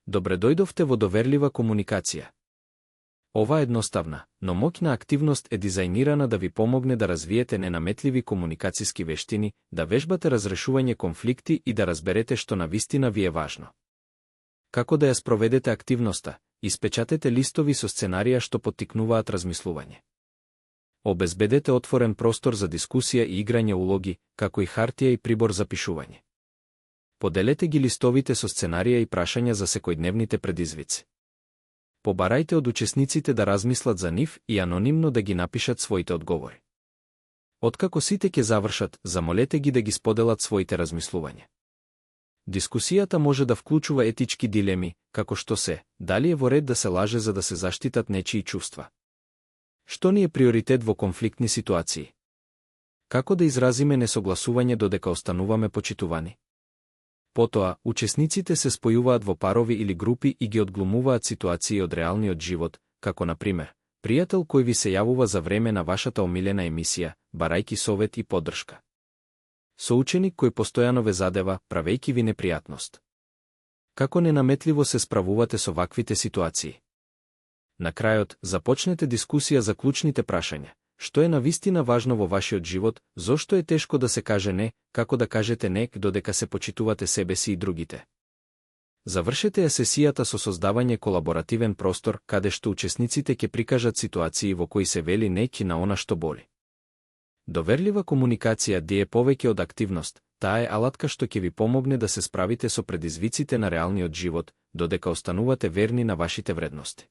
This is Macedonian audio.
Добре дојдовте во доверлива комуникација. Ова едноставна, но моќна активност е дизајнирана да ви помогне да развиете ненаметливи комуникациски вештини, да вежбате разрешување конфликти и да разберете што навистина ви е важно. Како да ја спроведете активноста? Испечатете листови со сценарија што поттикнуваат размислување. Обезбедете отворен простор за дискусија и играње улоги, како и хартија и прибор за пишување. Поделете ги листовите со сценарија и прашања за секојдневните предизвици. Побарајте од учесниците да размислат за нив и анонимно да ги напишат своите одговори. Откако сите ќе завршат, замолете ги да ги споделат своите размислувања. Дискусијата може да вклучува етички дилеми, како што се, дали е во ред да се лаже за да се заштитат нечии чувства. Што ни е приоритет во конфликтни ситуации? Како да изразиме несогласување додека остануваме почитувани? Потоа, учесниците се спојуваат во парови или групи и ги одглумуваат ситуации од реалниот живот, како на пример, пријател кој ви се јавува за време на вашата омилена емисија, барајки совет и поддршка. Соученик кој постојано ве задева, правејки ви непријатност. Како ненаметливо се справувате со ваквите ситуации? На крајот, започнете дискусија за клучните прашања. Што е навистина важно во вашиот живот, зошто е тешко да се каже не, како да кажете не додека се почитувате себе си и другите. Завршете ја сесијата со создавање колаборативен простор, каде што учесниците ќе прикажат ситуации во кои се вели не на она што боли. Доверлива комуникација е повеќе од активност, таа е алатка што ќе ви помогне да се справите со предизвиците на реалниот живот, додека останувате верни на вашите вредности.